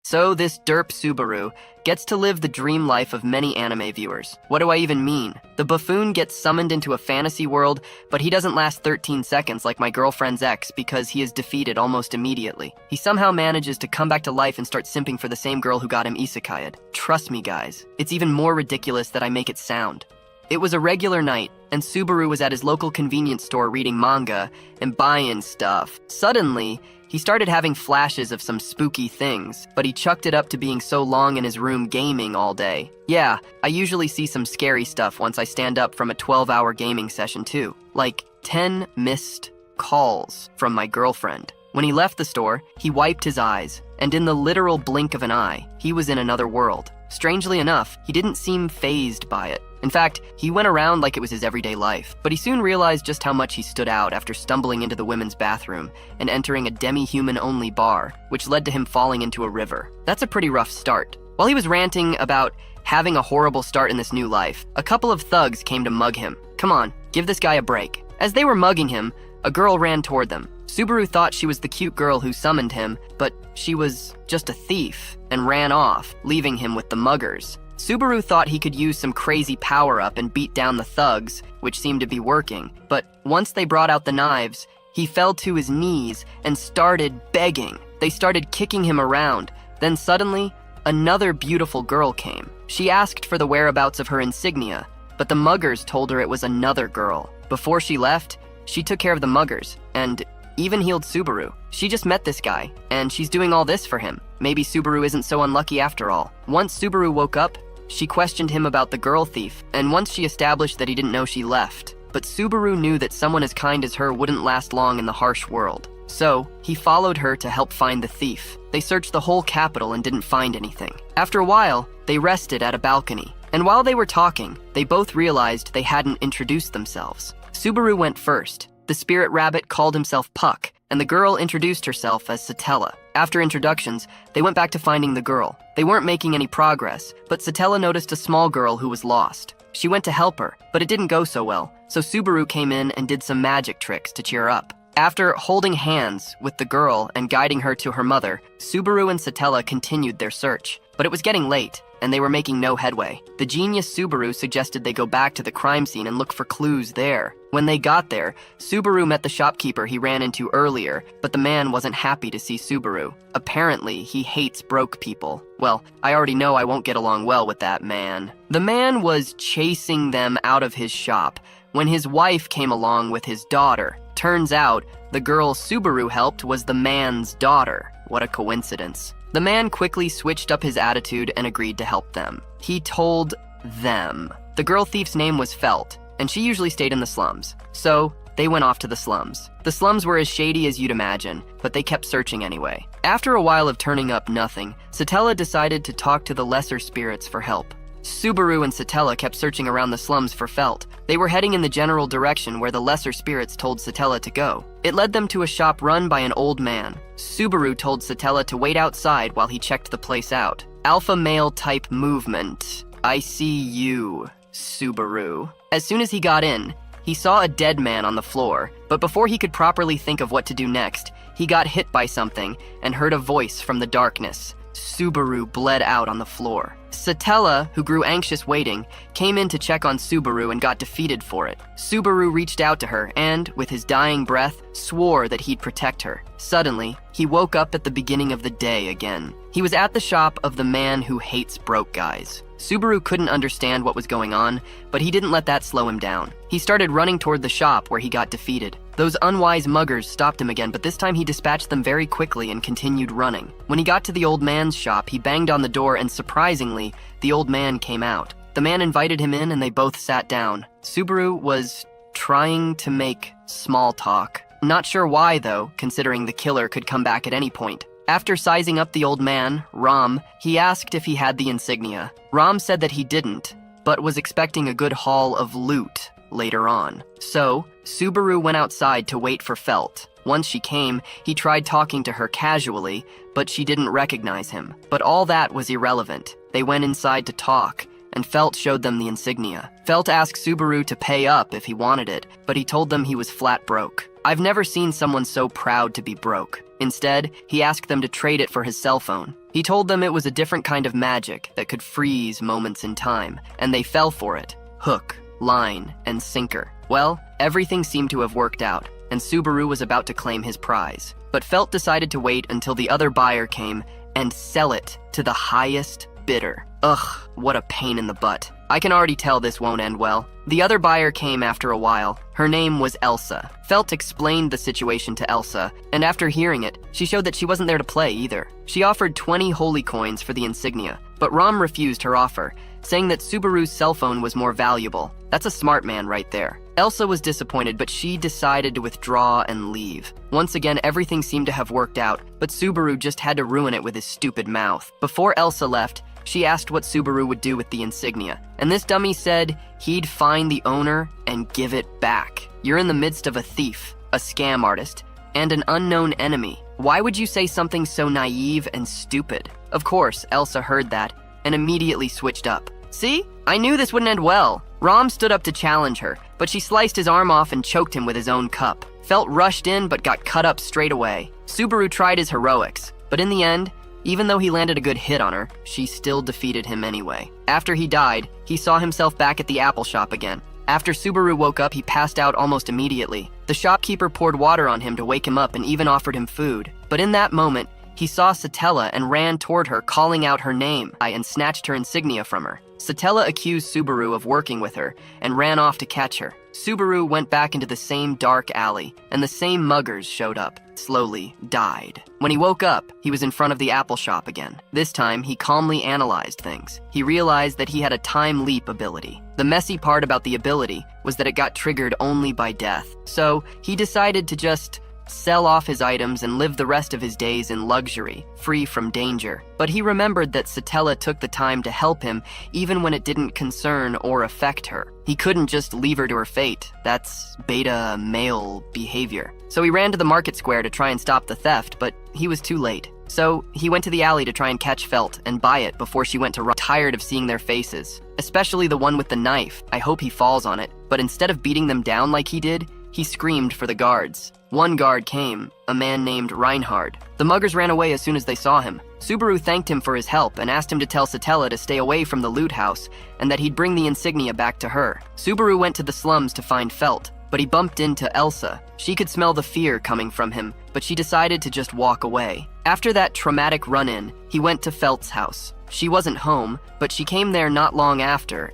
So this derp Subaru gets to live the dream life of many anime viewers. What do I even mean? The buffoon gets summoned into a fantasy world, but he doesn't last 13 seconds like my girlfriend's ex because he is defeated almost immediately. He somehow manages to come back to life and start simping for the same girl who got him isekai'd. Trust me guys, it's even more ridiculous that I make it sound. It was a regular night, and Subaru was at his local convenience store reading manga and buying stuff. Suddenly, he started having flashes of some spooky things, but he chucked it up to being so long in his room gaming all day. Yeah, I usually see some scary stuff once I stand up from a 12-hour gaming session too. Like 10 missed calls from my girlfriend. When he left the store, he wiped his eyes, and in the literal blink of an eye, he was in another world. Strangely enough, he didn't seem fazed by it. In fact, he went around like it was his everyday life, but he soon realized just how much he stood out after stumbling into the women's bathroom and entering a demi-human-only bar, which led to him falling into a river. That's a pretty rough start. While he was ranting about having a horrible start in this new life, a couple of thugs came to mug him. Come on, give this guy a break. As they were mugging him, a girl ran toward them. Subaru thought she was the cute girl who summoned him, but she was just a thief and ran off, leaving him with the muggers. Subaru thought he could use some crazy power-up and beat down the thugs, which seemed to be working, but once they brought out the knives, he fell to his knees and started begging. They started kicking him around. Then suddenly, another beautiful girl came. She asked for the whereabouts of her insignia, but the muggers told her it was another girl. Before she left, she took care of the muggers, and even healed Subaru. She just met this guy, and she's doing all this for him. Maybe Subaru isn't so unlucky after all. Once Subaru woke up, she questioned him about the girl thief, and once she established that he didn't know she left. But Subaru knew that someone as kind as her wouldn't last long in the harsh world. So, he followed her to help find the thief. They searched the whole capital and didn't find anything. After a while, they rested at a balcony. And while they were talking, they both realized they hadn't introduced themselves. Subaru went first. The spirit rabbit called himself Puck, and the girl introduced herself as Satella. After introductions, they went back to finding the girl. They weren't making any progress, but Satella noticed a small girl who was lost. She went to help her, but it didn't go so well, so Subaru came in and did some magic tricks to cheer her up. After holding hands with the girl and guiding her to her mother, Subaru and Satella continued their search. But it was getting late, and they were making no headway. The genius Subaru suggested they go back to the crime scene and look for clues there. When they got there, Subaru met the shopkeeper he ran into earlier, but the man wasn't happy to see Subaru. Apparently, he hates broke people. Well, I already know I won't get along well with that man. The man was chasing them out of his shop when his wife came along with his daughter. Turns out, the girl Subaru helped was the man's daughter. What a coincidence. The man quickly switched up his attitude and agreed to help them. He told them. The girl thief's name was Felt, and she usually stayed in the slums. So, they went off to the slums. The slums were as shady as you'd imagine, but they kept searching anyway. After a while of turning up nothing, Satella decided to talk to the lesser spirits for help. Subaru and Satella kept searching around the slums for Felt. They were heading in the general direction where the lesser spirits told Satella to go. It led them to a shop run by an old man. Subaru told Satella to wait outside while he checked the place out. Alpha male type movement. I see you, Subaru. As soon as he got in, he saw a dead man on the floor, but before he could properly think of what to do next, he got hit by something and heard a voice from the darkness. Subaru bled out on the floor. Satella, who grew anxious waiting, came in to check on Subaru and got defeated for it. Subaru reached out to her and, with his dying breath, swore that he'd protect her. Suddenly, he woke up at the beginning of the day again. He was at the shop of the man who hates broke guys. Subaru couldn't understand what was going on, but he didn't let that slow him down. He started running toward the shop where he got defeated. Those unwise muggers stopped him again, but this time he dispatched them very quickly and continued running. When he got to the old man's shop, he banged on the door and surprisingly, the old man came out. The man invited him in and they both sat down. Subaru was trying to make small talk. Not sure why though, considering the killer could come back at any point. After sizing up the old man, Ram, he asked if he had the insignia. Ram said that he didn't, but was expecting a good haul of loot later on. So, Subaru went outside to wait for Felt. Once she came, he tried talking to her casually, but she didn't recognize him. But all that was irrelevant. They went inside to talk, and Felt showed them the insignia. Felt asked Subaru to pay up if he wanted it, but he told them he was flat broke. I've never seen someone so proud to be broke. Instead, he asked them to trade it for his cell phone. He told them it was a different kind of magic that could freeze moments in time, and they fell for it. Hook, line, and sinker. Well, everything seemed to have worked out, and Subaru was about to claim his prize. But Felt decided to wait until the other buyer came and sell it to the highest bidder. Ugh, what a pain in the butt. I can already tell this won't end well. The other buyer came after a while. Her name was Elsa. Felt explained the situation to Elsa, and after hearing it, she showed that she wasn't there to play either. She offered 20 holy coins for the insignia, but Rom refused her offer, saying that Subaru's cell phone was more valuable. That's a smart man right there. Elsa was disappointed, but she decided to withdraw and leave. Once again, everything seemed to have worked out, but Subaru just had to ruin it with his stupid mouth. Before Elsa left, she asked what Subaru would do with the insignia, and this dummy said he'd find the owner and give it back. You're in the midst of a thief, a scam artist, and an unknown enemy. Why would you say something so naive and stupid? Of course, Elsa heard that and immediately switched up. See? I knew this wouldn't end well. Rom stood up to challenge her, but she sliced his arm off and choked him with his own cup. Felt rushed in but got cut up straight away. Subaru tried his heroics, but in the end, even though he landed a good hit on her, she still defeated him anyway. After he died, he saw himself back at the apple shop again. After Subaru woke up, he passed out almost immediately. The shopkeeper poured water on him to wake him up and even offered him food. But in that moment, he saw Satella and ran toward her, calling out her name, and snatched her insignia from her. Satella accused Subaru of working with her and ran off to catch her. Subaru went back into the same dark alley, and the same muggers showed up, slowly died. When he woke up, he was in front of the apple shop again. This time, he calmly analyzed things. He realized that he had a time leap ability. The messy part about the ability was that it got triggered only by death. So, he decided to just sell off his items and live the rest of his days in luxury, free from danger. But he remembered that Satella took the time to help him even when it didn't concern or affect her. He couldn't just leave her to her fate. That's beta male behavior. So he ran to the market square to try and stop the theft, but he was too late. So he went to the alley to try and catch Felt and buy it before she went to run. Tired of seeing their faces, especially the one with the knife. I hope he falls on it. But instead of beating them down like he did, he screamed for the guards. One guard came, a man named Reinhard. The muggers ran away as soon as they saw him. Subaru thanked him for his help and asked him to tell Satella to stay away from the loot house and that he'd bring the insignia back to her. Subaru went to the slums to find Felt, but he bumped into Elsa. She could smell the fear coming from him, but she decided to just walk away. After that traumatic run-in, he went to Felt's house. She wasn't home, but she came there not long after,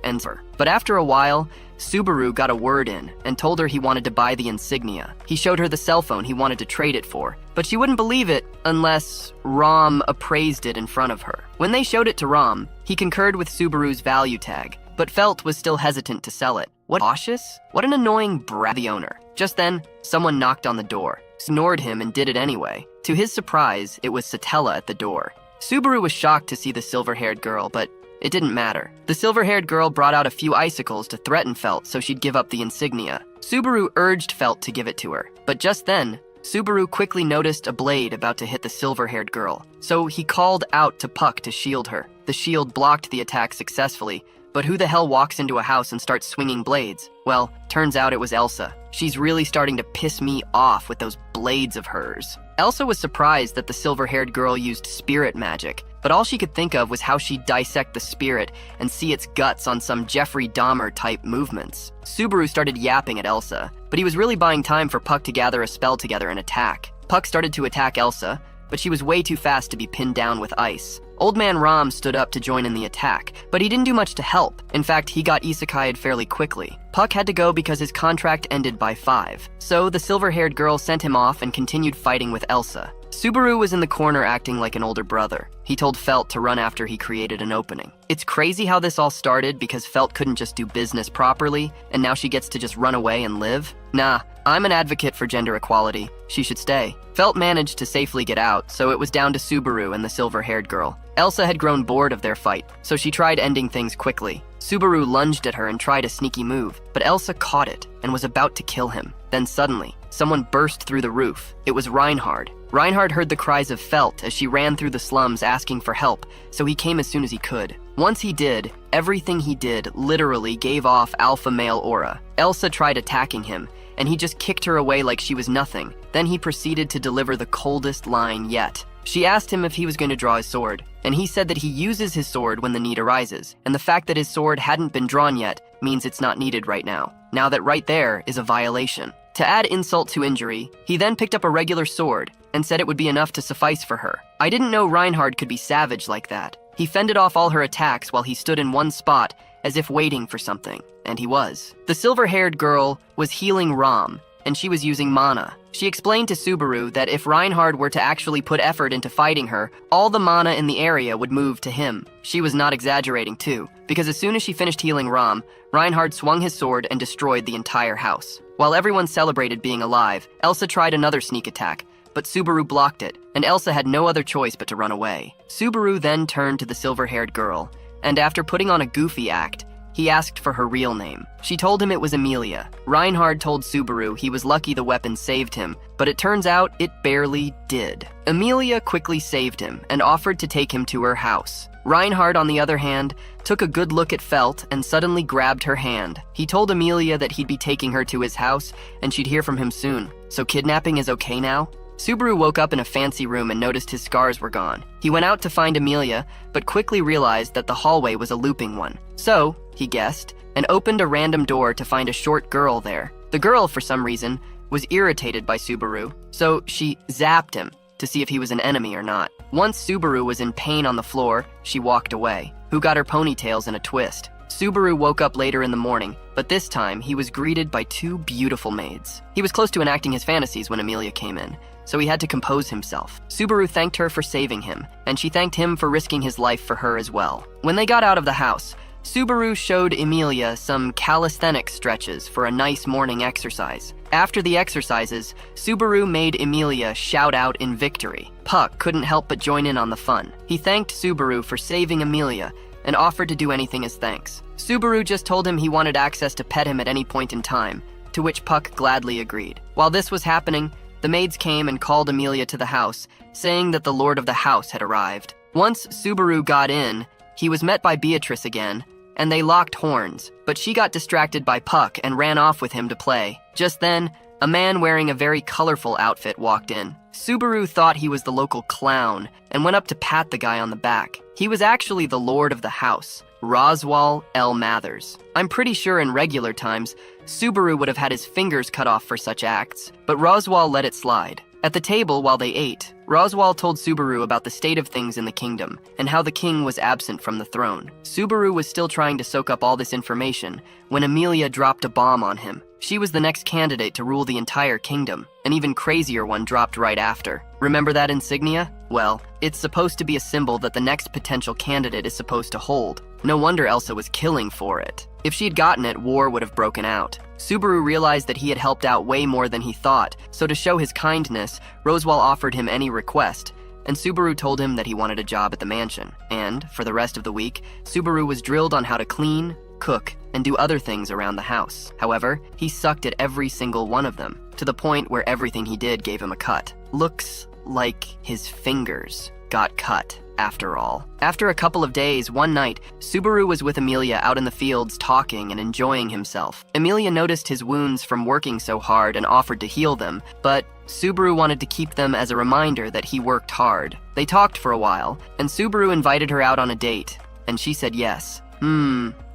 but after a while, Subaru got a word in and told her he wanted to buy the insignia. He showed her the cell phone he wanted to trade it for, but she wouldn't believe it unless Rom appraised it in front of her. When they showed it to Rom, he concurred with Subaru's value tag, but Felt was still hesitant to sell it. What cautious? What an annoying brat, the owner. Just then, someone knocked on the door, ignored him and did it anyway. To his surprise, it was Satella at the door. Subaru was shocked to see the silver-haired girl, but it didn't matter. The silver-haired girl brought out a few icicles to threaten Felt so she'd give up the insignia. Subaru urged Felt to give it to her, but just then, Subaru quickly noticed a blade about to hit the silver-haired girl, so he called out to Puck to shield her. The shield blocked the attack successfully, but who the hell walks into a house and starts swinging blades? Well, turns out it was Elsa. She's really starting to piss me off with those blades of hers. Elsa was surprised that the silver-haired girl used spirit magic, but all she could think of was how she'd dissect the spirit and see its guts on some Jeffrey Dahmer-type movements. Subaru started yapping at Elsa, but he was really buying time for Puck to gather a spell together and attack. Puck started to attack Elsa, but she was way too fast to be pinned down with ice. Old Man Rom stood up to join in the attack, but he didn't do much to help. In fact, he got isekai'd fairly quickly. Puck had to go because his contract ended by 5, so the silver-haired girl sent him off and continued fighting with Elsa. Subaru was in the corner acting like an older brother. He told Felt to run after he created an opening. It's crazy how this all started because Felt couldn't just do business properly, and now she gets to just run away and live? Nah, I'm an advocate for gender equality. She should stay. Felt managed to safely get out, so it was down to Subaru and the silver-haired girl. Elsa had grown bored of their fight, so she tried ending things quickly. Subaru lunged at her and tried a sneaky move, but Elsa caught it and was about to kill him. Then suddenly, someone burst through the roof. It was Reinhard. Reinhard heard the cries of Felt as she ran through the slums asking for help, so he came as soon as he could. Once he did, everything he did literally gave off alpha male aura. Elsa tried attacking him, and he just kicked her away like she was nothing. Then Then he proceeded to deliver the coldest line yet. She asked him if he was going to draw his sword, and he said that he uses his sword when the need arises, and the fact that his sword hadn't been drawn yet means it's not needed right now. Now that right there is a violation. To add insult to injury, he then picked up a regular sword and said it would be enough to suffice for her. I didn't know Reinhard could be savage like that. He fended off all her attacks while he stood in one spot as if waiting for something, and he was. The silver-haired girl was healing Ram, and she was using mana. She explained to Subaru that if Reinhard were to actually put effort into fighting her, all the mana in the area would move to him. She was not exaggerating too, because as soon as she finished healing Ram, Reinhard swung his sword and destroyed the entire house. While everyone celebrated being alive, Elsa tried another sneak attack, but Subaru blocked it, and Elsa had no other choice but to run away. Subaru then turned to the silver-haired girl, and after putting on a goofy act, he asked for her real name. She told him it was Emilia. Reinhard told Subaru he was lucky the weapon saved him, but it turns out it barely did. Emilia quickly saved him and offered to take him to her house. Reinhard, on the other hand, took a good look at Felt and suddenly grabbed her hand. He told Emilia that he'd be taking her to his house and she'd hear from him soon. So kidnapping is okay now? Subaru woke up in a fancy room and noticed his scars were gone. He went out to find Emilia, but quickly realized that the hallway was a looping one. So, he guessed, and opened a random door to find a short girl there. The girl, for some reason, was irritated by Subaru, so she zapped him to see if he was an enemy or not. Once Subaru was in pain on the floor, she walked away. Who got her ponytails in a twist? Subaru woke up later in the morning, but this time he was greeted by two beautiful maids. He was close to enacting his fantasies when Emilia came in, so he had to compose himself. Subaru thanked her for saving him, and she thanked him for risking his life for her as well. When they got out of the house, Subaru showed Emilia some calisthenics stretches for a nice morning exercise. After the exercises, Subaru made Emilia shout out in victory. Puck couldn't help but join in on the fun. He thanked Subaru for saving Emilia and offered to do anything as thanks. Subaru just told him he wanted access to pet him at any point in time, to which Puck gladly agreed. While this was happening, the maids came and called Emilia to the house, saying that the lord of the house had arrived. Once Subaru got in, he was met by Beatrice again, and they locked horns, but she got distracted by Puck and ran off with him to play. Just then, a man wearing a very colorful outfit walked in. Subaru thought he was the local clown and went up to pat the guy on the back. He was actually the lord of the house, Roswal L. Mathers. I'm pretty sure in regular times, Subaru would have had his fingers cut off for such acts, but Roswal let it slide. At the table while they ate, Roswal told Subaru about the state of things in the kingdom and how the king was absent from the throne. Subaru was still trying to soak up all this information when Emilia dropped a bomb on him. She was the next candidate to rule the entire kingdom. An even crazier one dropped right after. Remember that insignia? Well, it's supposed to be a symbol that the next potential candidate is supposed to hold. No wonder Elsa was killing for it. If she'd gotten it, war would have broken out. Subaru realized that he had helped out way more than he thought, so to show his kindness, Roswal offered him any request, and Subaru told him that he wanted a job at the mansion. And, for the rest of the week, Subaru was drilled on how to clean, cook, and do other things around the house. However, he sucked at every single one of them, to the point where everything he did gave him a cut. Looks like his fingers got cut, after all. After a couple of days, one night, Subaru was with Emilia out in the fields talking and enjoying himself. Emilia noticed his wounds from working so hard and offered to heal them, but Subaru wanted to keep them as a reminder that he worked hard. They talked for a while, and Subaru invited her out on a date, and she said yes.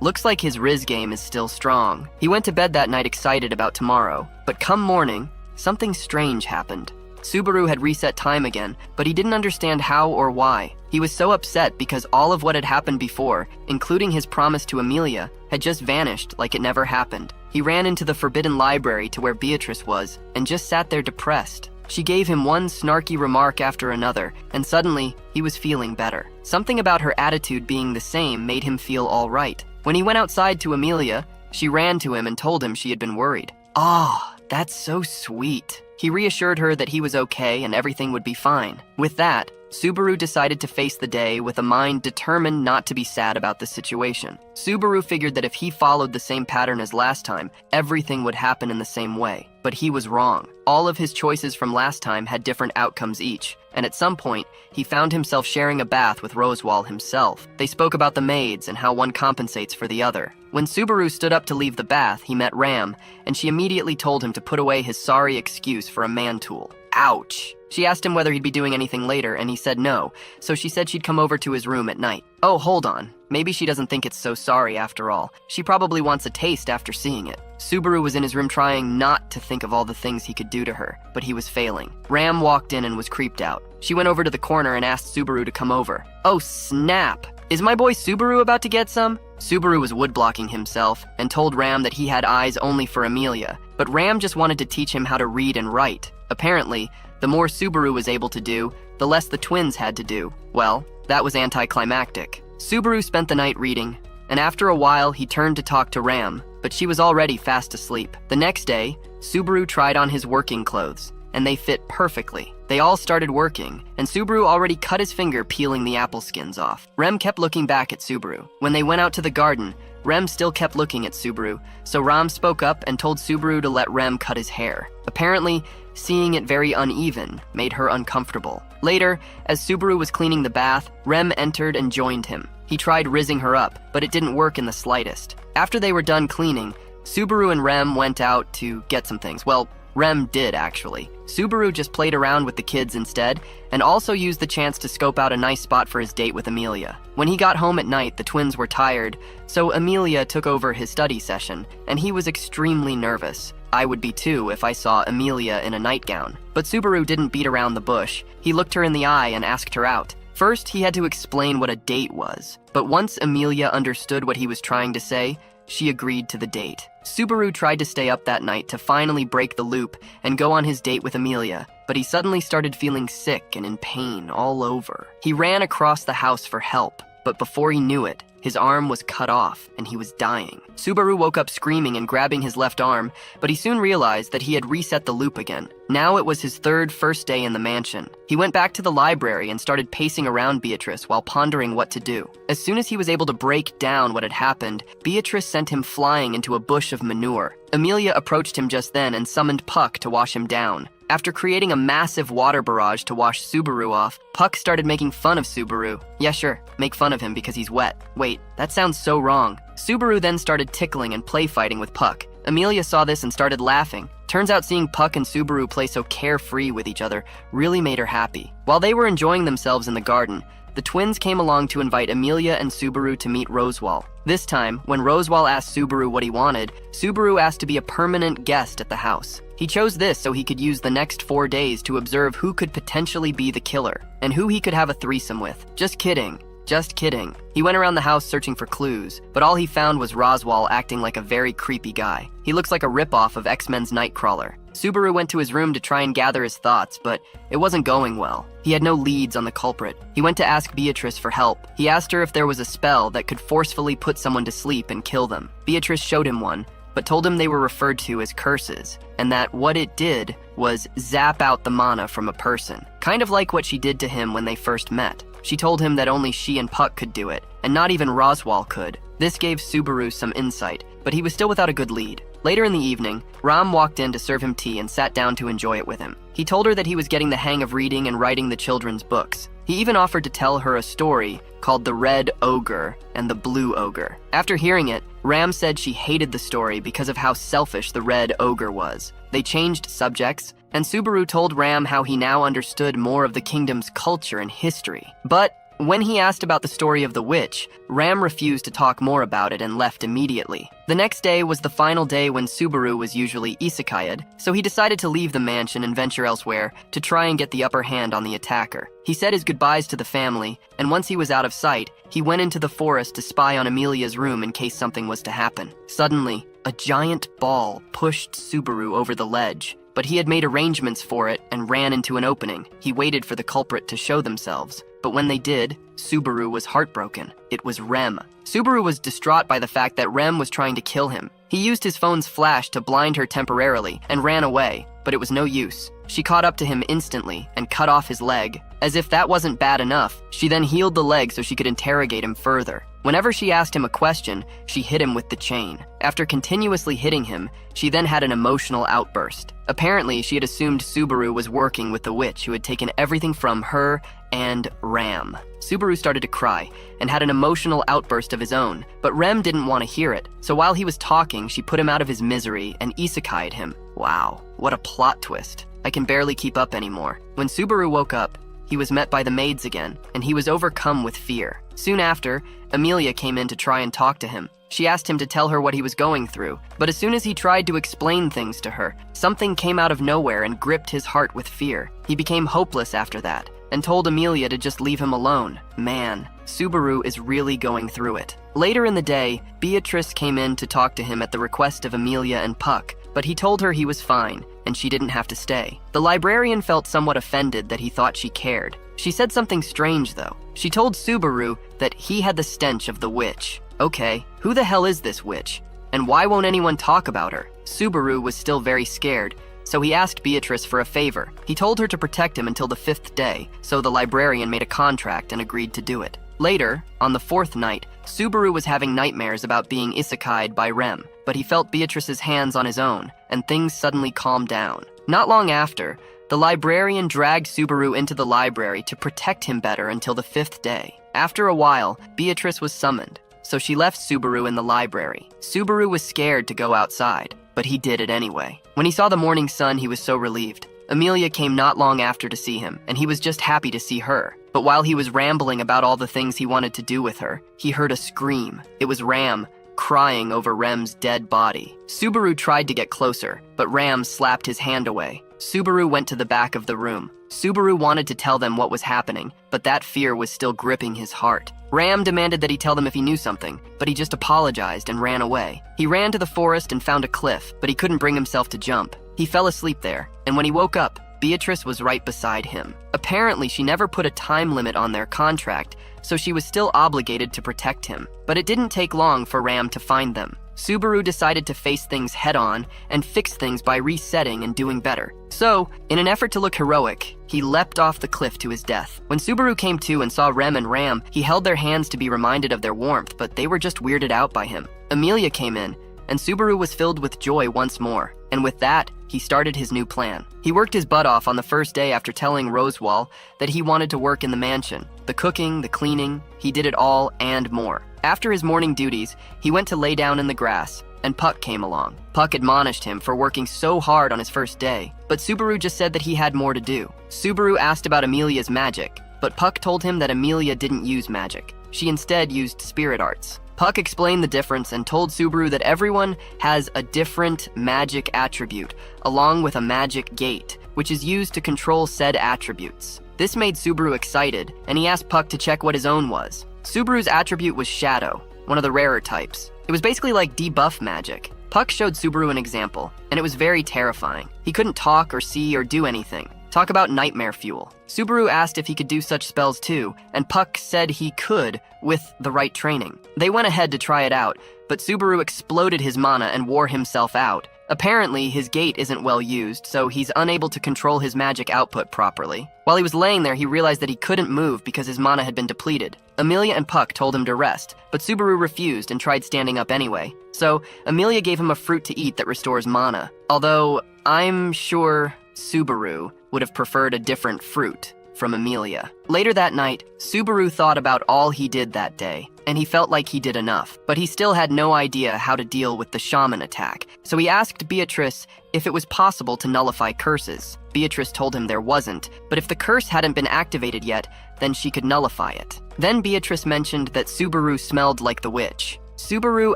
Looks like his Riz game is still strong. He went to bed that night excited about tomorrow, but come morning, something strange happened. Subaru had reset time again, but he didn't understand how or why. He was so upset because all of what had happened before, including his promise to Emilia, had just vanished like it never happened. He ran into the forbidden library to where Beatrice was and just sat there depressed. She gave him one snarky remark after another, and suddenly, he was feeling better. Something about her attitude being the same made him feel all right. When he went outside to Emilia, she ran to him and told him she had been worried. "Ah, that's so sweet." He reassured her that he was okay and everything would be fine. With that, Subaru decided to face the day with a mind determined not to be sad about the situation. Subaru figured that if he followed the same pattern as last time, everything would happen in the same way. But he was wrong. All of his choices from last time had different outcomes each, and at some point, he found himself sharing a bath with Rosewall himself. They spoke about the maids and how one compensates for the other. When Subaru stood up to leave the bath, he met Ram, and she immediately told him to put away his sorry excuse for a man tool. Ouch! She asked him whether he'd be doing anything later, and he said no, so she said she'd come over to his room at night. Oh, hold on. Maybe she doesn't think it's so sorry after all. She probably wants a taste after seeing it. Subaru was in his room trying not to think of all the things he could do to her, but he was failing. Ram walked in and was creeped out. She went over to the corner and asked Subaru to come over. Oh, snap! Is my boy Subaru about to get some? Subaru was woodblocking himself and told Ram that he had eyes only for Amelia, but Ram just wanted to teach him how to read and write. Apparently, the more Subaru was able to do, the less the twins had to do. Well, that was anticlimactic. Subaru spent the night reading, and after a while he turned to talk to Ram, but she was already fast asleep. The next day, Subaru tried on his working clothes, and they fit perfectly. They all started working, and Subaru already cut his finger peeling the apple skins off. Rem kept looking back at Subaru. When they went out to the garden, Rem still kept looking at Subaru, so Ram spoke up and told Subaru to let Rem cut his hair. Apparently, seeing it very uneven made her uncomfortable. Later, as Subaru was cleaning the bath, Rem entered and joined him. He tried rizzing her up, but it didn't work in the slightest. After they were done cleaning, Subaru and Rem went out to get some things. Well, Rem did, actually. Subaru just played around with the kids instead, and also used the chance to scope out a nice spot for his date with Amelia. When he got home at night, the twins were tired, so Amelia took over his study session, and he was extremely nervous. I would be too if I saw Amelia in a nightgown. But Subaru didn't beat around the bush. He looked her in the eye and asked her out. First, he had to explain what a date was, but once Amelia understood what he was trying to say, she agreed to the date. Subaru tried to stay up that night to finally break the loop and go on his date with Amelia, but he suddenly started feeling sick and in pain all over. He ran across the house for help, but before he knew it, his arm was cut off and he was dying. Subaru woke up screaming and grabbing his left arm, but he soon realized that he had reset the loop again. Now it was his first day in the mansion. He went back to the library and started pacing around Beatrice while pondering what to do. As soon as he was able to break down what had happened, Beatrice sent him flying into a bush of manure. Amelia approached him just then and summoned Puck to wash him down. After creating a massive water barrage to wash Subaru off, Puck started making fun of Subaru. Yeah, sure, make fun of him because he's wet. Wait, that sounds so wrong. Subaru then started tickling and play fighting with Puck. Amelia saw this and started laughing. Turns out seeing Puck and Subaru play so carefree with each other really made her happy. While they were enjoying themselves in the garden, the twins came along to invite Amelia and Subaru to meet Rosewall. This time, when Rosewall asked Subaru what he wanted, Subaru asked to be a permanent guest at the house. He chose this so he could use the next 4 days to observe who could potentially be the killer, and who he could have a threesome with. Just kidding. Just kidding. He went around the house searching for clues, but all he found was Rosewall acting like a very creepy guy. He looks like a ripoff of X-Men's Nightcrawler. Subaru went to his room to try and gather his thoughts, but it wasn't going well. He had no leads on the culprit. He went to ask Beatrice for help. He asked her if there was a spell that could forcefully put someone to sleep and kill them. Beatrice showed him one, but told him they were referred to as curses, and that what it did was zap out the mana from a person, kind of like what she did to him when they first met. She told him that only she and Puck could do it, and not even Rosewall could. This gave Subaru some insight, but he was still without a good lead. Later in the evening, Ram walked in to serve him tea and sat down to enjoy it with him. He told her that he was getting the hang of reading and writing the children's books. He even offered to tell her a story called The Red Ogre and the Blue Ogre. After hearing it, Ram said she hated the story because of how selfish the Red Ogre was. They changed subjects, and Subaru told Ram how he now understood more of the kingdom's culture and history. But when he asked about the story of the witch, Ram refused to talk more about it and left immediately. The next day was the final day when Subaru was usually isekai'd, so he decided to leave the mansion and venture elsewhere to try and get the upper hand on the attacker. He said his goodbyes to the family, and once he was out of sight, he went into the forest to spy on Amelia's room in case something was to happen. Suddenly, a giant ball pushed Subaru over the ledge, but he had made arrangements for it and ran into an opening. He waited for the culprit to show themselves, but when they did, Subaru was heartbroken. It was Rem. Subaru was distraught by the fact that Rem was trying to kill him. He used his phone's flash to blind her temporarily and ran away, but it was no use. She caught up to him instantly and cut off his leg. As if that wasn't bad enough, she then healed the leg so she could interrogate him further. Whenever she asked him a question, she hit him with the chain. After continuously hitting him, she then had an emotional outburst. Apparently, she had assumed Subaru was working with the witch who had taken everything from her and Ram. Subaru started to cry and had an emotional outburst of his own, but Rem didn't want to hear it. So while he was talking, she put him out of his misery and isekai'd him. Wow, what a plot twist. I can barely keep up anymore. When Subaru woke up, he was met by the maids again, and he was overcome with fear. Soon after, Emilia came in to try and talk to him. She asked him to tell her what he was going through, but as soon as he tried to explain things to her, something came out of nowhere and gripped his heart with fear. He became hopeless after that, and told Emilia to just leave him alone. Man, Subaru is really going through it. Later in the day, Beatrice came in to talk to him at the request of Emilia and Puck, but he told her he was fine, and she didn't have to stay. The librarian felt somewhat offended that he thought she cared. She said something strange, though. She told Subaru that he had the stench of the witch. Okay, who the hell is this witch? And why won't anyone talk about her? Subaru was still very scared, so he asked Beatrice for a favor. He told her to protect him until the 5th day, so the librarian made a contract and agreed to do it. Later, on the 4th night, Subaru was having nightmares about being isekai'd by Rem, but he felt Beatrice's hands on his own, and things suddenly calmed down. Not long after, the librarian dragged Subaru into the library to protect him better until the 5th day. After a while, Beatrice was summoned, so she left Subaru in the library. Subaru was scared to go outside, but he did it anyway. When he saw the morning sun, he was so relieved. Emilia came not long after to see him, and he was just happy to see her. But while he was rambling about all the things he wanted to do with her, he heard a scream. It was Ram, crying over Rem's dead body. Subaru tried to get closer, but Ram slapped his hand away. Subaru went to the back of the room. Subaru wanted to tell them what was happening, but that fear was still gripping his heart. Ram demanded that he tell them if he knew something, but he just apologized and ran away. He ran to the forest and found a cliff, but he couldn't bring himself to jump. He fell asleep there, and when he woke up, Beatrice was right beside him. Apparently, she never put a time limit on their contract, so she was still obligated to protect him. But it didn't take long for Ram to find them. Subaru decided to face things head-on and fix things by resetting and doing better. So, in an effort to look heroic, he leapt off the cliff to his death. When Subaru came to and saw Rem and Ram, he held their hands to be reminded of their warmth, but they were just weirded out by him. Emilia came in, and Subaru was filled with joy once more. And with that, he started his new plan. He worked his butt off on the first day after telling Rosewall that he wanted to work in the mansion. The cooking, the cleaning, he did it all and more. After his morning duties, he went to lay down in the grass, and Puck came along. Puck admonished him for working so hard on his first day, but Subaru just said that he had more to do. Subaru asked about Emilia's magic, but Puck told him that Emilia didn't use magic. She instead used spirit arts. Puck explained the difference and told Subaru that everyone has a different magic attribute, along with a magic gate, which is used to control said attributes. This made Subaru excited, and he asked Puck to check what his own was. Subaru's attribute was Shadow, one of the rarer types. It was basically like debuff magic. Puck showed Subaru an example, and it was very terrifying. He couldn't talk or see or do anything. Talk about nightmare fuel. Subaru asked if he could do such spells too, and Puck said he could with the right training. They went ahead to try it out, but Subaru exploded his mana and wore himself out. Apparently, his gate isn't well used, so he's unable to control his magic output properly. While he was laying there, he realized that he couldn't move because his mana had been depleted. Emilia and Puck told him to rest, but Subaru refused and tried standing up anyway. So, Emilia gave him a fruit to eat that restores mana. Although, I'm sure Subaru would have preferred a different fruit from Emilia. Later that night, Subaru thought about all he did that day, and he felt like he did enough, but he still had no idea how to deal with the shaman attack. So he asked Beatrice if it was possible to nullify curses. Beatrice told him there wasn't, but if the curse hadn't been activated yet, then she could nullify it. Then Beatrice mentioned that Subaru smelled like the witch. Subaru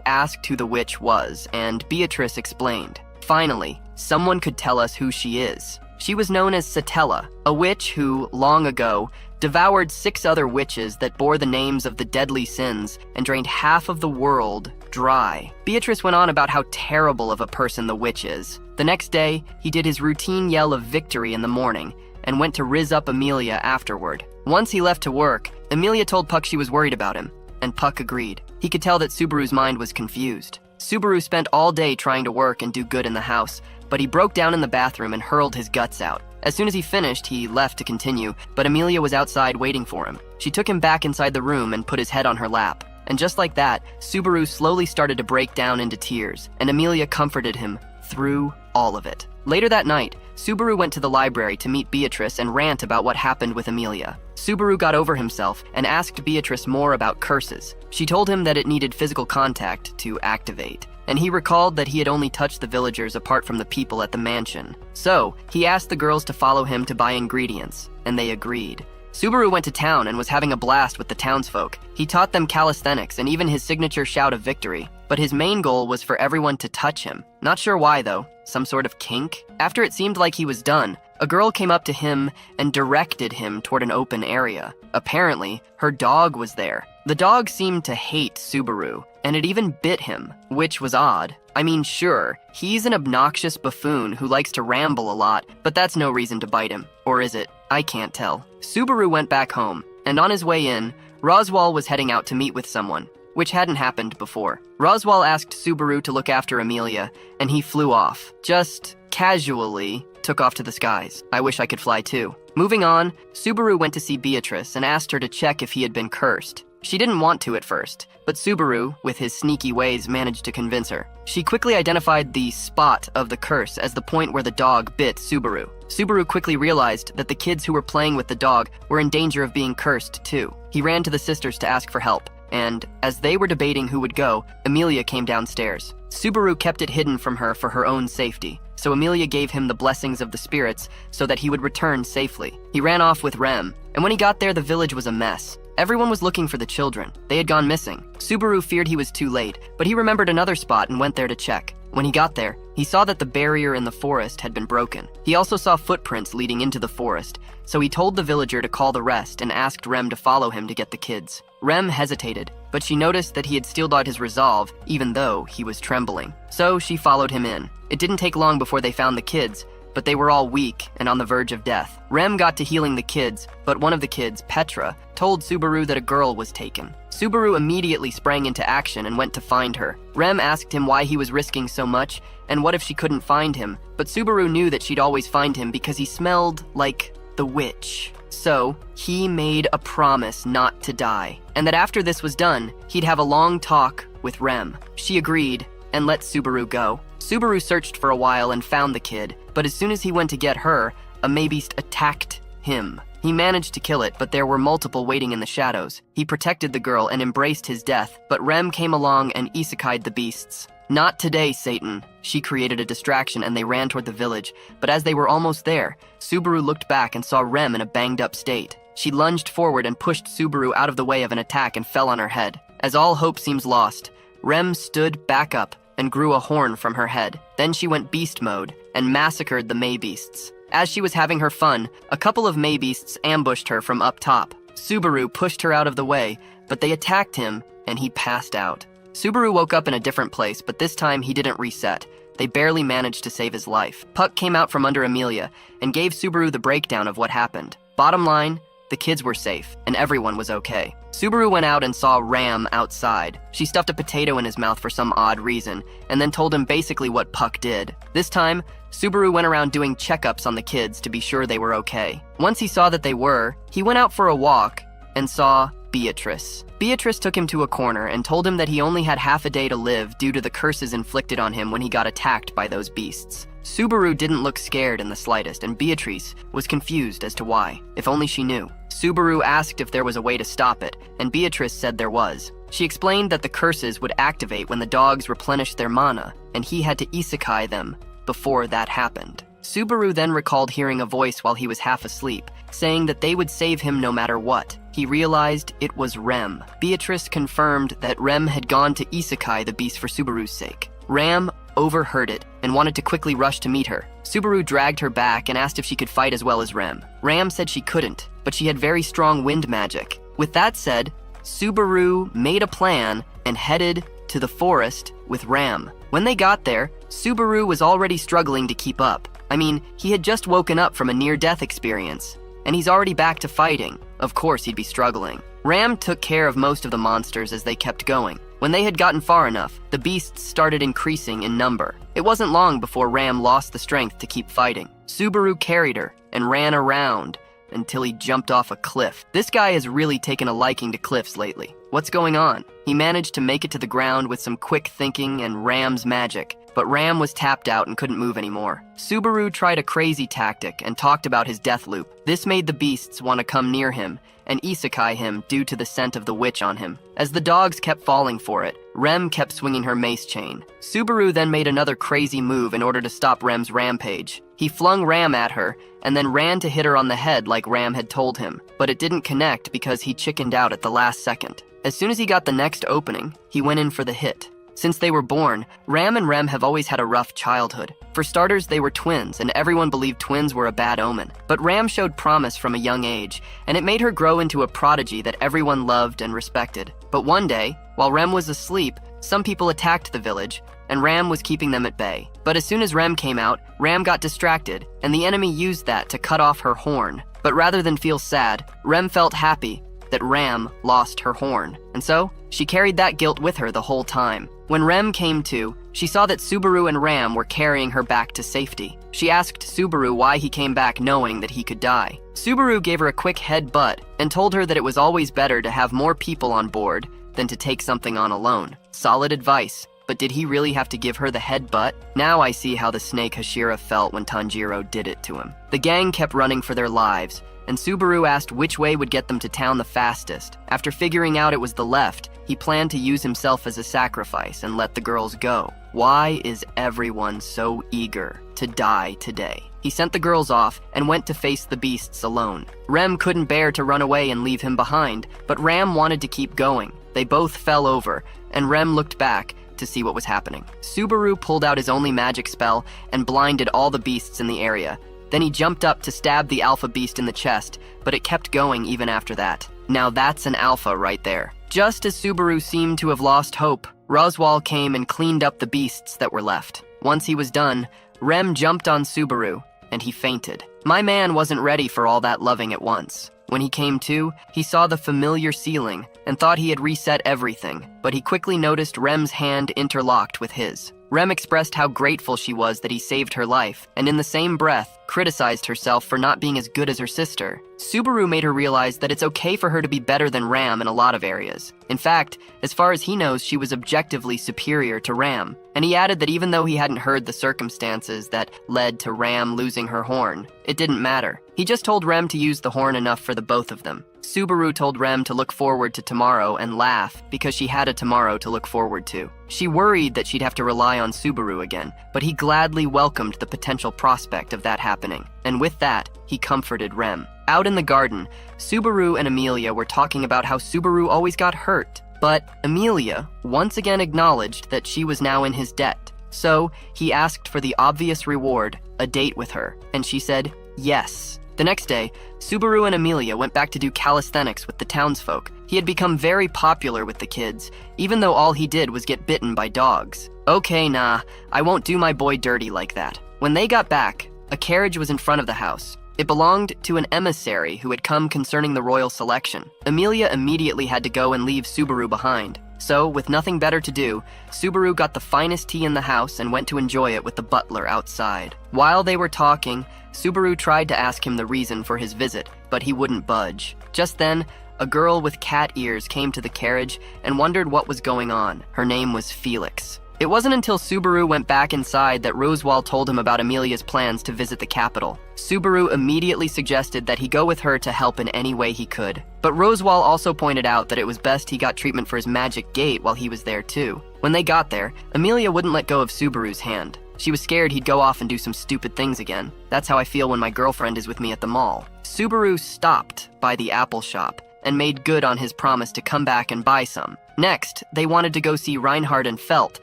asked who the witch was, and Beatrice explained. Finally, someone could tell us who she is. She was known as Satella, a witch who, long ago, devoured 6 other witches that bore the names of the deadly sins and drained half of the world dry. Beatrice went on about how terrible of a person the witch is. The next day, he did his routine yell of victory in the morning and went to rizz up Emilia afterward. Once he left to work, Emilia told Puck she was worried about him, and Puck agreed. He could tell that Subaru's mind was confused. Subaru spent all day trying to work and do good in the house, but he broke down in the bathroom and hurled his guts out. As soon as he finished, he left to continue, but Amelia was outside waiting for him. She took him back inside the room and put his head on her lap. And just like that, Subaru slowly started to break down into tears, and Amelia comforted him through all of it. Later that night, Subaru went to the library to meet Beatrice and rant about what happened with Amelia. Subaru got over himself and asked Beatrice more about curses. She told him that it needed physical contact to activate, and he recalled that he had only touched the villagers apart from the people at the mansion. So, he asked the girls to follow him to buy ingredients, and they agreed. Subaru went to town and was having a blast with the townsfolk. He taught them calisthenics and even his signature shout of victory. But his main goal was for everyone to touch him. Not sure why though. Some sort of kink? After it seemed like he was done, a girl came up to him and directed him toward an open area. Apparently, her dog was there. The dog seemed to hate Subaru, and it even bit him, which was odd. I mean, sure, he's an obnoxious buffoon who likes to ramble a lot, but that's no reason to bite him. Or is it? I can't tell. Subaru went back home, and on his way in, Roswal was heading out to meet with someone, which hadn't happened before. Roswal asked Subaru to look after Amelia, and he flew off. Just casually took off to the skies. I wish I could fly too. Moving on, Subaru went to see Beatrice and asked her to check if he had been cursed. She didn't want to at first, but Subaru, with his sneaky ways, managed to convince her. She quickly identified the spot of the curse as the point where the dog bit Subaru. Subaru quickly realized that the kids who were playing with the dog were in danger of being cursed too. He ran to the sisters to ask for help, and as they were debating who would go, Amelia came downstairs. Subaru kept it hidden from her for her own safety, so Amelia gave him the blessings of the spirits so that he would return safely. He ran off with Rem, and when he got there, the village was a mess. Everyone was looking for the children. They had gone missing. Subaru feared he was too late, but he remembered another spot and went there to check. When he got there, he saw that the barrier in the forest had been broken. He also saw footprints leading into the forest, so he told the villager to call the rest and asked Rem to follow him to get the kids. Rem hesitated, but she noticed that he had still got his resolve, even though he was trembling. So she followed him in. It didn't take long before they found the kids, but they were all weak and on the verge of death. Rem got to healing the kids, but one of the kids, Petra, told Subaru that a girl was taken. Subaru immediately sprang into action and went to find her. Rem asked him why he was risking so much, and what if she couldn't find him, but Subaru knew that she'd always find him because he smelled like the witch. So, he made a promise not to die, and that after this was done, he'd have a long talk with Rem. She agreed, and let Subaru go. Subaru searched for a while and found the kid, but as soon as he went to get her, a Maybeast attacked him. He managed to kill it, but there were multiple waiting in the shadows. He protected the girl and embraced his death, but Rem came along and isekai'd the beasts. Not today, Satan. She created a distraction and they ran toward the village, but as they were almost there, Subaru looked back and saw Rem in a banged-up state. She lunged forward and pushed Subaru out of the way of an attack and fell on her head. As all hope seems lost, Rem stood back up and grew a horn from her head. Then she went beast mode and massacred the Maybeasts. As she was having her fun, a couple of Maybeasts ambushed her from up top. Subaru pushed her out of the way, but they attacked him and he passed out. Subaru woke up in a different place, but this time he didn't reset. They barely managed to save his life. Puck came out from under Amelia and gave Subaru the breakdown of what happened. Bottom line, the kids were safe and everyone was okay. Subaru went out and saw Ram outside. She stuffed a potato in his mouth for some odd reason, and then told him basically what Puck did. This time, Subaru went around doing checkups on the kids to be sure they were okay. Once he saw that they were, he went out for a walk and saw Beatrice. Beatrice took him to a corner and told him that he only had half a day to live due to the curses inflicted on him when he got attacked by those beasts. Subaru didn't look scared in the slightest, and Beatrice was confused as to why. If only she knew. Subaru asked if there was a way to stop it, and Beatrice said there was. She explained that the curses would activate when the dogs replenished their mana, and he had to isekai them before that happened. Subaru then recalled hearing a voice while he was half asleep, saying that they would save him no matter what. He realized it was Rem. Beatrice confirmed that Rem had gone to isekai the beast for Subaru's sake. Ram overheard it and wanted to quickly rush to meet her. Subaru dragged her back and asked if she could fight as well as Rem. Ram said she couldn't, but she had very strong wind magic. With that said, Subaru made a plan and headed to the forest with Ram. When they got there, Subaru was already struggling to keep up. I mean, he had just woken up from a near-death experience, and he's already back to fighting. Of course he'd be struggling. Ram took care of most of the monsters as they kept going. When they had gotten far enough, the beasts started increasing in number. It wasn't long before Ram lost the strength to keep fighting. Subaru carried her and ran around until he jumped off a cliff. This guy has really taken a liking to cliffs lately. What's going on? He managed to make it to the ground with some quick thinking and Ram's magic, but Ram was tapped out and couldn't move anymore. Subaru tried a crazy tactic and talked about his death loop. This made the beasts want to come near him and isekai him due to the scent of the witch on him. As the dogs kept falling for it, Rem kept swinging her mace chain. Subaru then made another crazy move in order to stop Rem's rampage. He flung Ram at her and then ran to hit her on the head like Ram had told him, but it didn't connect because he chickened out at the last second. As soon as he got the next opening, he went in for the hit. Since they were born, Ram and Rem have always had a rough childhood. For starters, they were twins, and everyone believed twins were a bad omen. But Ram showed promise from a young age, and it made her grow into a prodigy that everyone loved and respected. But one day, while Rem was asleep, some people attacked the village, and Ram was keeping them at bay. But as soon as Rem came out, Ram got distracted, and the enemy used that to cut off her horn. But rather than feel sad, Rem felt happy that Ram lost her horn, and so she carried that guilt with her the whole time. When Rem came to, she saw that Subaru and Ram were carrying her back to safety. She asked Subaru why he came back knowing that he could die. Subaru gave her a quick headbutt and told her that it was always better to have more people on board than to take something on alone. Solid advice, but did he really have to give her the headbutt? Now I see how the snake Hashira felt when Tanjiro did it to him. The gang kept running for their lives, and Subaru asked which way would get them to town the fastest. After figuring out it was the left, he planned to use himself as a sacrifice and let the girls go. Why is everyone so eager to die today? He sent the girls off and went to face the beasts alone. Rem couldn't bear to run away and leave him behind, but Ram wanted to keep going. They both fell over, and Rem looked back to see what was happening. Subaru pulled out his only magic spell and blinded all the beasts in the area. Then he jumped up to stab the alpha beast in the chest, but it kept going even after that. Now that's an alpha right there. Just as Subaru seemed to have lost hope, Roswal came and cleaned up the beasts that were left. Once he was done, Rem jumped on Subaru, and he fainted. My man wasn't ready for all that loving at once. When he came to, he saw the familiar ceiling and thought he had reset everything, but he quickly noticed Rem's hand interlocked with his. Rem expressed how grateful she was that he saved her life, and in the same breath, criticized herself for not being as good as her sister. Subaru made her realize that it's okay for her to be better than Ram in a lot of areas. In fact, as far as he knows, she was objectively superior to Ram. And he added that even though he hadn't heard the circumstances that led to Ram losing her horn, it didn't matter. He just told Rem to use the horn enough for the both of them. Subaru told Rem to look forward to tomorrow and laugh because she had a tomorrow to look forward to. She worried that she'd have to rely on Subaru again, but he gladly welcomed the potential prospect of that happening. And with that, he comforted Rem. Out in the garden, Subaru and Amelia were talking about how Subaru always got hurt. But Amelia once again acknowledged that she was now in his debt. So he asked for the obvious reward, a date with her, and she said yes. The next day, Subaru and Amelia went back to do calisthenics with the townsfolk. He had become very popular with the kids, even though all he did was get bitten by dogs. Okay, nah, I won't do my boy dirty like that. When they got back, a carriage was in front of the house. It belonged to an emissary who had come concerning the royal selection. Amelia immediately had to go and leave Subaru behind. So, with nothing better to do, Subaru got the finest tea in the house and went to enjoy it with the butler outside. While they were talking, Subaru tried to ask him the reason for his visit, but he wouldn't budge. Just then, a girl with cat ears came to the carriage and wondered what was going on. Her name was Felix. It wasn't until Subaru went back inside that Roswal told him about Amelia's plans to visit the capital. Subaru immediately suggested that he go with her to help in any way he could. But Roswal also pointed out that it was best he got treatment for his magic gate while he was there too. When they got there, Amelia wouldn't let go of Subaru's hand. She was scared he'd go off and do some stupid things again. That's how I feel when my girlfriend is with me at the mall. Subaru stopped by the apple shop and made good on his promise to come back and buy some. Next, they wanted to go see Reinhardt and Felt,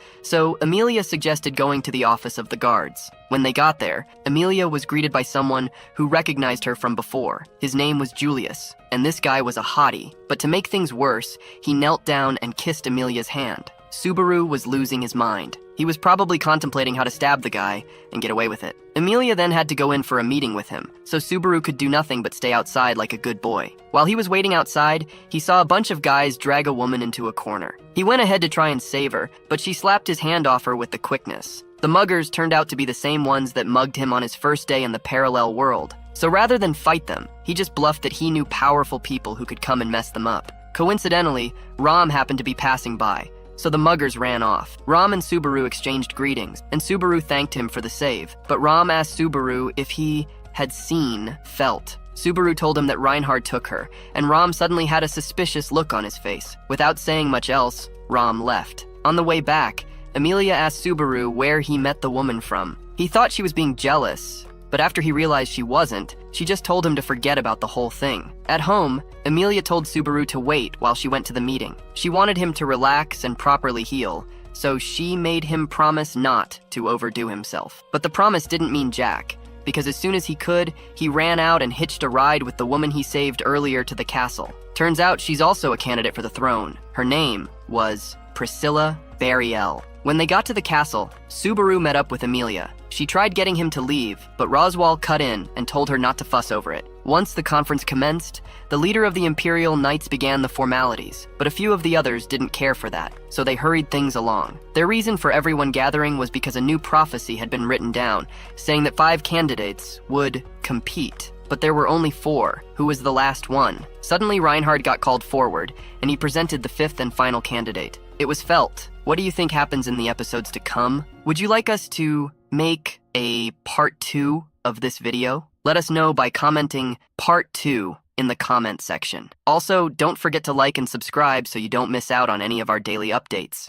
so Amelia suggested going to the office of the guards. When they got there, Amelia was greeted by someone who recognized her from before. His name was Julius, and this guy was a hottie. But to make things worse, he knelt down and kissed Amelia's hand. Subaru was losing his mind. He was probably contemplating how to stab the guy and get away with it. Amelia then had to go in for a meeting with him, so Subaru could do nothing but stay outside like a good boy. While he was waiting outside, he saw a bunch of guys drag a woman into a corner. He went ahead to try and save her, but she slapped his hand off her with the quickness. The muggers turned out to be the same ones that mugged him on his first day in the parallel world. So rather than fight them, he just bluffed that he knew powerful people who could come and mess them up. Coincidentally, Ram happened to be passing by, so the muggers ran off. Ram and Subaru exchanged greetings, and Subaru thanked him for the save. But Ram asked Subaru if he had felt. Subaru told him that Reinhard took her, and Ram suddenly had a suspicious look on his face. Without saying much else, Ram left. On the way back, Emilia asked Subaru where he met the woman from. He thought she was being jealous, but after he realized she wasn't, she just told him to forget about the whole thing. At home, Emilia told Subaru to wait while she went to the meeting. She wanted him to relax and properly heal, so she made him promise not to overdo himself. But the promise didn't mean jack, because as soon as he could, he ran out and hitched a ride with the woman he saved earlier to the castle. Turns out she's also a candidate for the throne. Her name was Priscilla Bariel. When they got to the castle, Subaru met up with Emilia. She tried getting him to leave, but Roswal cut in and told her not to fuss over it. Once the conference commenced, the leader of the Imperial Knights began the formalities, but a few of the others didn't care for that, so they hurried things along. Their reason for everyone gathering was because a new prophecy had been written down, saying that 5 candidates would compete. But there were only 4, who was the last one. Suddenly Reinhard got called forward, and he presented the 5th and final candidate. It was Felt. What do you think happens in the episodes to come? Would you like us to make a part 2 of this video? Let us know by commenting part 2 in the comment section. Also, don't forget to like and subscribe so you don't miss out on any of our daily updates.